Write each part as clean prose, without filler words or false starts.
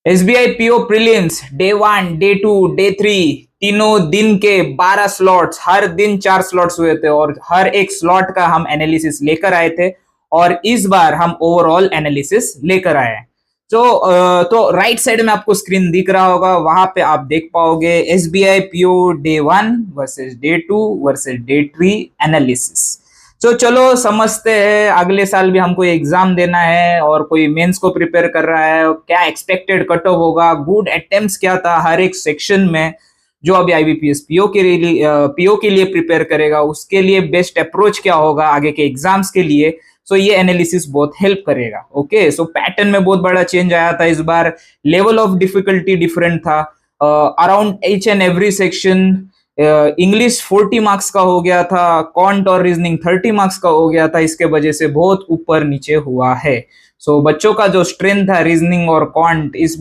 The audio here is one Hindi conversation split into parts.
SBI PO prelims day 1, day 2, day 3, तीनों दिन के 12 स्लॉट्स, हर दिन 4 स्लॉट्स हुए थे और हर एक स्लॉट का हम एनालिसिस लेकर आए थे और इस बार हम ओवरऑल एनालिसिस लेकर आए हैं। तो राइट साइड में आपको स्क्रीन दिख रहा होगा, वहां पे आप देख पाओगे SBI PO day 1 versus day 2 versus day 3 analysis. तो चलो समझते हैं, अगले साल भी हमको एग्जाम देना है और कोई मेंस को प्रिपेयर कर रहा है, क्या एक्सपेक्टेड कट ऑफ होगा, गुड अटेम्प्ट्स क्या था हर एक सेक्शन में। जो अभी आईबीपीएस पीओ के लिए प्रिपेयर करेगा उसके लिए बेस्ट अप्रोच क्या होगा आगे के एग्जाम्स के लिए। सो ये एनालिसिस बहुत हेल्प करेगा। ओके, सो पैटर्न में बहुत बड़ा चेंज आया था इस बार, लेवल ऑफ डिफिकल्टी डिफरेंट था। Around each and every section English 40 marks का हो गया था, कॉन्ट और रीजनिंग 30 मार्क्स का हो गया था, इसके वजह से बहुत ऊपर नीचे हुआ है। सो बच्चों का जो स्ट्रेंथ था रीजनिंग और कॉन्ट, इस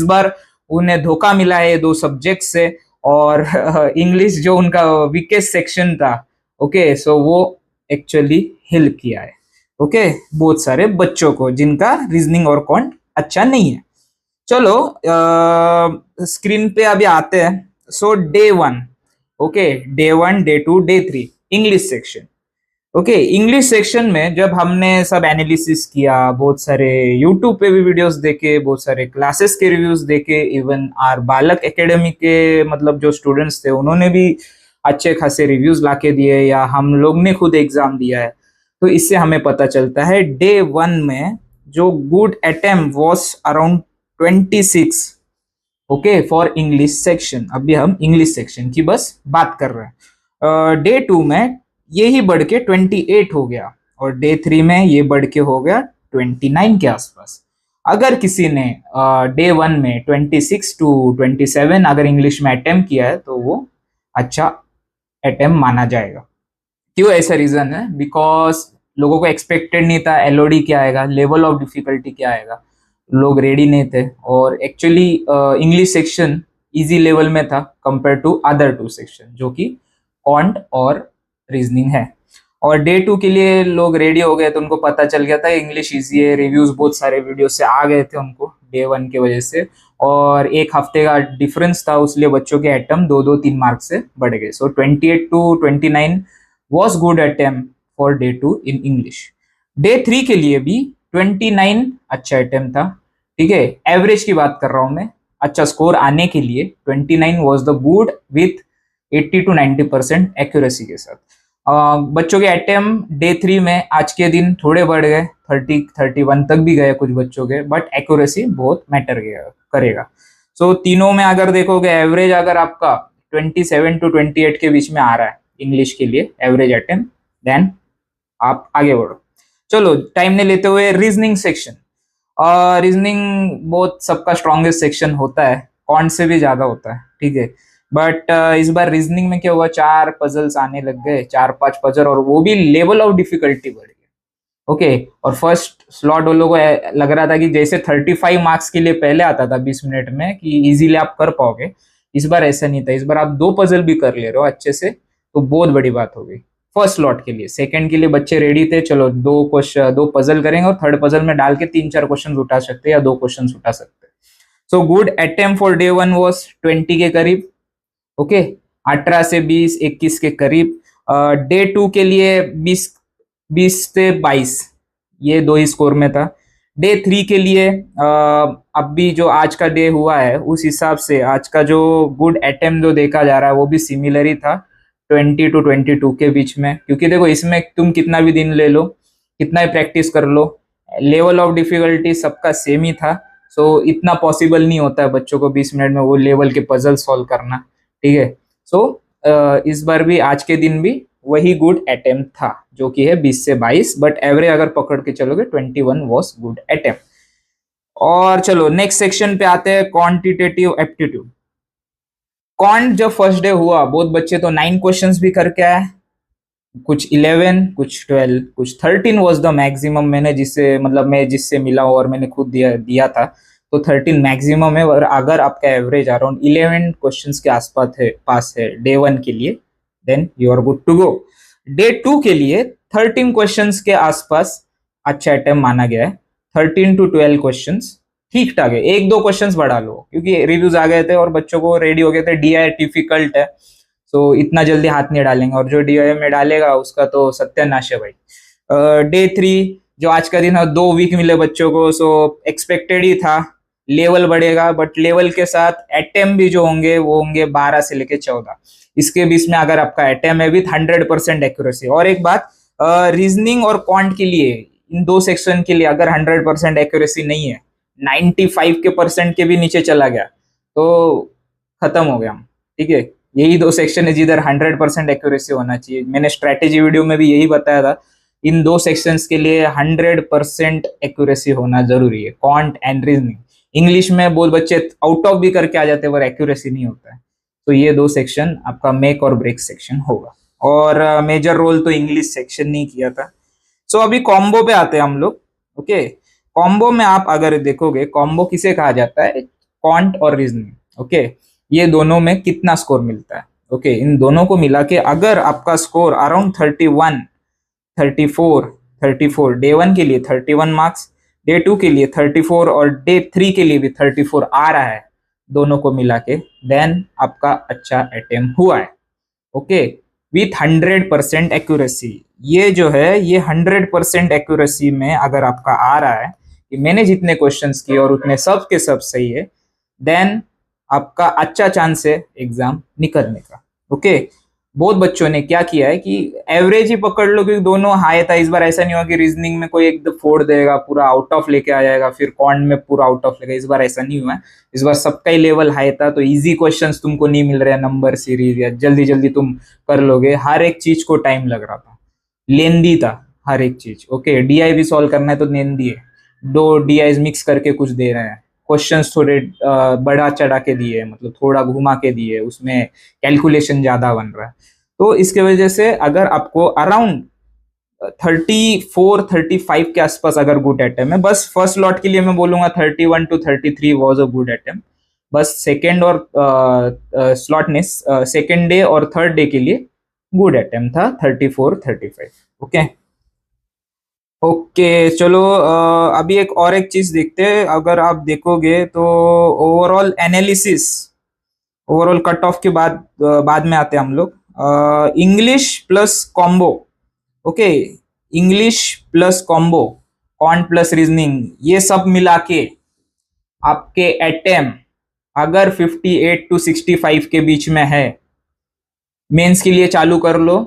बार उन्हें धोखा मिला है दो सब्जेक्ट से। और इंग्लिश जो उनका वीकेस्ट सेक्शन था, ओके, सो वो एक्चुअली हेल्प किया है। ओके, बहुत सारे बच्चों को जिनका रीजनिंग और कॉन्ट अच्छा नहीं है। चलो स्क्रीन पे अभी आते हैं। So day 1, okay, day 1, day 2, day 3 English section. Okay, English section में जब हमने सब एनालिसिस किया, बहुत सारे यूट्यूब पे भी वीडियोस देखे, बहुत सारे क्लासेस के रिव्यूज देखे, इवन आर बालक एकेडमी के मतलब जो स्टूडेंट्स थे उन्होंने भी अच्छे खासे रिव्यूज लाके दिए, या हम लोग ने खुद एग्जाम दिया है। तो इससे हमें पता चलता है डे 1 में जो good attempt was around 26, okay, for English section. अभी हम इंग्लिश सेक्शन की बस बात कर रहे हैं। डे 2 में ये ही बढ़ के 28 हो गया और डे 3 में ये बढ़ के हो गया 29 के आसपास। अगर किसी ने डे 1 में 26 टू 27 अगर इंग्लिश में अटेम्प्ट किया है तो वो अच्छा अटेम्प्ट माना जाएगा। क्यों? ऐसा रीजन है बिकॉज लोगों को एक्सपेक्टेड नहीं था एलओडी क्या आएगा, लेवल ऑफ डिफिकल्टी क्या आएगा, लोग रेडी नहीं थे। और actually English section easy level में था compare to other two section जो कि कॉन्ट और रीजनिंग है। और डे 2 के लिए लोग रेडी हो गए तो उनको पता चल गया था इंग्लिश इजी है, रिव्यूज बहुत सारे वीडियो से आ गए थे उनको डे 1 की वजह से, और एक हफ्ते का डिफरेंस था उसलिए बच्चों के एटम 2-2-3 मार्क्स से बढ़ गए। So 28 to 29 was good attempt for day 2 in English. Day 3 के लिए भी 29 अच्छा अटेम्प्ट था। ठीक है, एवरेज की बात कर रहा हूं मैं, अच्छा स्कोर आने के लिए 29 was the good with 80 to 90% accuracy के साथ। बच्चों के अटेम्प्ट डे 3 में आज के दिन थोड़े बढ़ गए, 30-31 तक भी गए कुछ बच्चों के, बट एक्यूरेसी बहुत मैटर करेगा। सो तीनों में अगर देखोगे एवरेज अगर आपका 27 to 28 के बीच में आ रहा है इंग्लिश के लिए एवरेज अटेम्प्ट, देन आप आगे बढ़ो। चलो टाइम नहीं लेते हुए रीजनिंग सेक्शन। रीजनिंग बहुत सबका स्ट्रॉन्गेस्ट सेक्शन होता है, कॉन्ट से भी ज्यादा होता है। ठीक है, बट इस बार रीजनिंग में क्या हुआ, 4 पजल्स आने लग गए, 4-5 पजल, और वो भी लेवल ऑफ डिफिकल्टी बढ़ गई। ओके, और फर्स्ट स्लॉट वो लोगों को लग रहा था कि जैसे 35 मार्क्स के लिए पहले आता था 20 मिनट में कि इजीली आप कर पाओगे, इस बार ऐसा नहीं था। इस बार आप 2 पजल भी कर ले रहे हो अच्छे से तो बहुत बड़ी बात हो गई फर्स्ट स्लॉट के लिए। सेकंड के लिए बच्चे रेडी थे, चलो 2 पजल करेंगे और थर्ड पजल में डाल के 3-4 क्वेश्चन उठा सकते हैं या 2 क्वेश्चन उठा सकते हैं। So good attempt for day 1 was 20 के करीब। ओके, 18 से 20, 21 के करीब। डे 2 के लिए 20 से 22, ये 2 ही स्कोर में था। डे 3 के लिए अब भी जो आज का डे हुआ है उस हिसाब से आज का जो गुड अटेम्प्ट जो देखा जा रहा है वो भी सिमिलर ही था, 20 to 22 के बीच में। क्योंकि देखो इसमें तुम कितना भी दिन ले लो, कितना ही प्रैक्टिस कर लो, लेवल ऑफ डिफिकल्टी सबका सेम ही था। सो इतना पॉसिबल नहीं होता है बच्चों को 20 मिनट में वो लेवल के पजल सॉल्व करना। ठीक है, सो इस बार भी आज के दिन भी वही गुड अटेम्प्ट था जो कि है 20 से 22, बट एवरेज अगर पकड़ के चलोगे 21 वॉज गुड अटेम्प्ट। और चलो नेक्स्ट सेक्शन पे आते हैं, क्वांटिटेटिव एप्टीट्यूड। कॉन्ट जब फर्स्ट डे हुआ बहुत बच्चे तो 9 क्वेश्चंस भी करके आए, कुछ 11, कुछ 12, कुछ 13 वॉज द मैक्सिमम। मैंने जिससे मतलब मैं जिससे मिला हूं और मैंने खुद दिया था तो 13 मैक्सिमम है। और अगर आपका एवरेज अराउंड 11 क्वेश्चंस के आसपास है पास है डे 1 के लिए, then you are good to go. Day 2 के लिए 13 क्वेश्चंस के आसपास अच्छा अटेम्प्ट माना गया है, 13 to 12 क्वेश्चंस। ठीक ठाक है, एक दो क्वेश्चंस बढ़ा लो क्योंकि रिव्यूज आ गए थे और बच्चों को रेडी हो गए थे, डीआई डिफिकल्ट है, सो इतना जल्दी हाथ नहीं डालेंगे, और जो डीआई में डालेगा उसका तो सत्यानाश है भाई। डे 3 जो आज का दिन है, 2 वीक मिले बच्चों को, सो एक्सपेक्टेड ही था लेवल बढ़ेगा, बट लेवल के साथ अटेम्प्ट भी जो होंगे वो होंगे 12 से लेके 14, इसके बीच में अगर आपका अटेम्प्ट है विथ 100% एक्यूरेसी। और एक बात, रीजनिंग और क्वांट के लिए, इन दो सेक्शन के लिए अगर 100% एक्यूरेसी नहीं है, 95% के भी नीचे चला गया तो खत्म हो गया हम, ठीक है। यही दो सेक्शन है जिधर 100% एक्यूरेसी होना चाहिए, मैंने स्ट्रेटेजी वीडियो में भी यही बताया था, इन दो सेक्शंस के लिए 100% एक्यूरेसी होना जरूरी है, क्वांट एंड रीजनिंग। इंग्लिश में बहुत बच्चे आउट ऑफ भी करके आ जाते हैं पर एक्यूरेसी नहीं होता है, तो ये दो सेक्शन आपका मेक और ब्रेक सेक्शन होगा, और मेजर रोल तो इंग्लिश सेक्शन ने किया था। सो अभी कॉम्बो पे आते हैं हम लोग। ओके, कॉम्बो में आप अगर देखोगे, कॉम्बो किसे कहा जाता है, क्वांट और रीजनिंग। ओके, ये दोनों में कितना स्कोर मिलता है, ओके, इन दोनों को मिला के अगर आपका स्कोर अराउंड 31, 34 डे 1 के लिए 31 मार्क्स, डे 2 के लिए 34 और डे 3 के लिए भी 34 आ रहा है, दोनों को मिला के, देन आपका अच्छा अटेम्प्ट हुआ है। ओके, विथ 100% एक्यूरेसी, ये जो है ये 100% एक्यूरेसी में अगर आपका आ रहा है कि मैंने जितने क्वेश्चंस किए और उतने सब के सब सही है, देन आपका अच्छा चांस है एग्जाम निकलने का। ओके, बहुत बच्चों ने क्या किया है कि एवरेज ही पकड़ लो क्योंकि दोनों हाई था, इस बार ऐसा नहीं हुआ कि रीजनिंग में कोई एकदम फोड़ देगा, पूरा आउट ऑफ लेके आ जाएगा, फिर क्वांट में पूरा आउट ऑफ लेगा, इस बार ऐसा नहीं हुआ है। इस बार सबका ही लेवल हाई था, तो इजी क्वेश्चंस तुमको नहीं मिल रहे, नंबर सीरीज या जल्दी जल्दी तुम कर लोगे, हर एक चीज को टाइम लग रहा था, लेंदी था हर एक चीज। ओके, डीआई भी सॉल्व करना है तो लेंदी है, दो डीआई मिक्स करके कुछ दे रहे हैं, क्वेश्चंस थोड़े बढ़ा चढ़ा के दिए, मतलब थोड़ा घुमा के दिए, उसमें कैलकुलेशन ज्यादा बन रहा है, तो इसके वजह से अगर आपको अराउंड 34-35 के आसपास अगर गुड अटेम्प्ट है, बस फर्स्ट लॉट के लिए मैं बोलूंगा 31 to 33 was a good attempt, बस सेकेंड और स्लॉट ने सेकेंड डे और थर्ड डे के लिए गुड अटेम्प्ट था 34-35। ओके ओके, चलो अभी एक चीज देखते हैं, अगर आप देखोगे तो overall analysis, overall cut off के बाद में आते हैं हम लोग। English plus combo, okay, English plus combo, quant plus reasoning, ये सब मिला के आपके अटेम्प्ट अगर 58 to 65 के बीच में है, मेंस के लिए चालू कर लो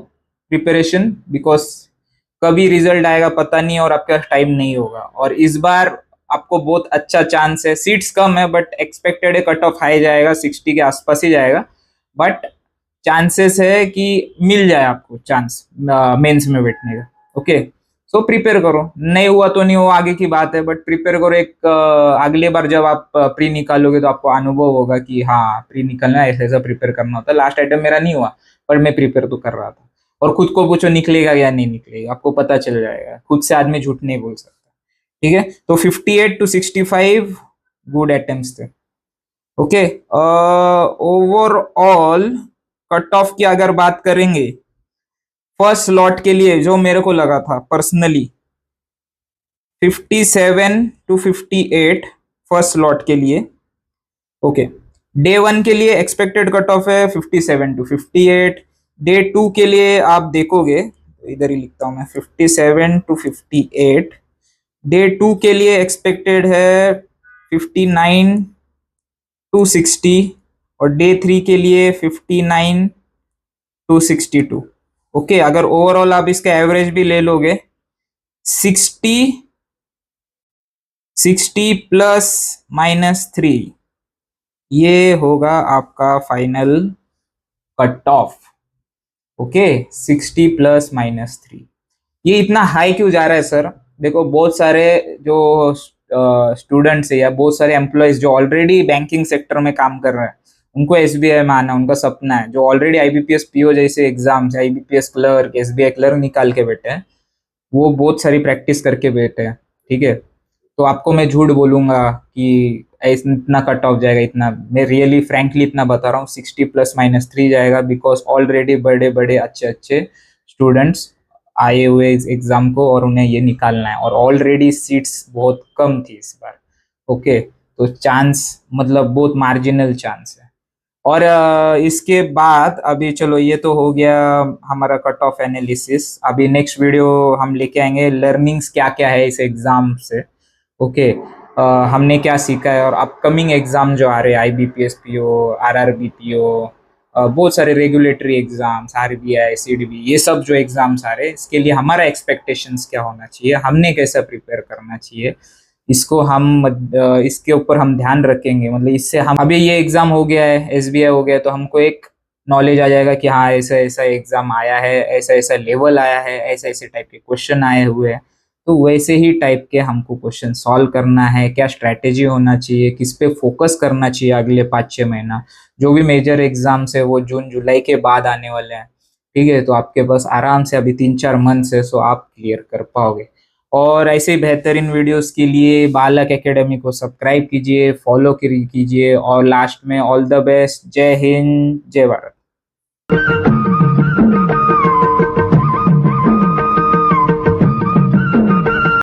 प्रिपरेशन, बिकॉज कभी रिजल्ट आएगा पता नहीं और आपके पास टाइम नहीं होगा, और इस बार आपको बहुत अच्छा चांस है, सीट्स कम है बट एक्सपेक्टेड है कट ऑफ हाई जाएगा, 60 के आसपास ही जाएगा, बट चांसेस है कि मिल जाए आपको चांस मेंस में बैठने का। ओके, सो प्रिपेयर करो, नहीं हुआ तो नहीं हुआ आगे की बात है, बट प्रिपेयर करो, एक अगले बार जब आप प्री निकालोगे तो आपको अनुभव होगा कि हाँ प्री निकलना ऐसा ऐसा प्रिपेयर करना होता है, लास्ट आइटम मेरा नहीं हुआ पर मैं प्रिपेयर तो कर रहा था, और खुद को पूछो निकलेगा या नहीं निकलेगा, आपको पता चल जाएगा, खुद से आदमी झूठ नहीं बोल सकता, ठीक है। तो 58 to 65 गुड अटेम्प्ट्स थे। ओके, ओवरऑल कट ऑफ की अगर बात करेंगे, फर्स्ट स्लॉट के लिए जो मेरे को लगा था पर्सनली 57 to 58 फर्स्ट स्लॉट के लिए। ओके, डे 1 के लिए एक्सपेक्टेड कट ऑफ है 57 to 58, डे 2 के लिए आप देखोगे, इधर ही लिखता हूं मैं 57 to 58, डे 2 के लिए एक्सपेक्टेड है 59 to 60, और डे 3 के लिए 59 to 62। ओके, अगर ओवरऑल आप इसका एवरेज भी ले लोगे 60 प्लस -3, ये होगा आपका final cut off. Okay, 60 plus -3, ये इतना हाई क्यों जा रहा है सर? देखो, बहुत सारे जो स्टूडेंट्स है या बहुत सारे एम्प्लॉयज जो ऑलरेडी बैंकिंग सेक्टर में काम कर रहे हैं, उनको एसबीआई में आना उनका सपना है, जो ऑलरेडी आईबीपीएस पीओ जैसे exams, IBPS clerk, SBI clerk निकाल के बैठे हैं, वो बहुत सारी प्रैक्टिस करके बैठे हैं, ठीक है। तो आपको मैं झूठ बोलूंगा कि इतना कट ऑफ जाएगा, इतना मैं रियली फ्रैंकली इतना बता रहा हूँ, 60 प्लस -3 जाएगा, बिकॉज ऑलरेडी बड़े बड़े अच्छे अच्छे स्टूडेंट्स आए हुए इस एग्जाम को और उन्हें ये निकालना है, और ऑलरेडी सीट्स बहुत कम थी इस बार। ओके, तो चांस मतलब बहुत मार्जिनल चांस है। और इसके बाद अभी चलो ये तो हो गया हमारा कट ऑफ एनालिसिस। अभी नेक्स्ट वीडियो हम लेके आएंगे लर्निंग्स क्या क्या है इस एग्जाम से। ओके, हमने क्या सीखा है और अपकमिंग एग्जाम जो आ रहे हैं IBPS PO, RRB PO, बहुत सारे रेगुलेटरी एग्जाम्स, RBI, CDB, ये सब जो एग्जाम्स आ रहे हैं इसके लिए हमारा एक्सपेक्टेशंस क्या होना चाहिए, हमने कैसा प्रिपेयर करना चाहिए, इसको हम इसके ऊपर हम ध्यान रखेंगे। मतलब इससे हम अभी ये एग्जाम हो गया है, SBI हो गया, तो हमको एक नॉलेज आ जाएगा कि हाँ ऐसा ऐसा एग्जाम आया है, ऐसा ऐसा लेवल आया है, ऐसे ऐसे टाइप के क्वेश्चन आए हुए हैं, तो वैसे ही टाइप के हमको क्वेश्चन सॉल्व करना है। क्या स्ट्रैटेजी होना चाहिए, किस पे फोकस करना चाहिए अगले 5-6 महीना। जो भी मेजर एग्जाम्स है वो जून जुलाई के बाद आने वाले हैं, ठीक है, तो आपके पास आराम से अभी 3-4 मंथ्स है, सो आप क्लियर कर पाओगे। और ऐसे ही बेहतरीन वीडियोस के लिए बालक एकेडमी को सब्सक्राइब कीजिए, फॉलो कीजिए, और लास्ट में ऑल द बेस्ट। जय हिंद, जय भारत।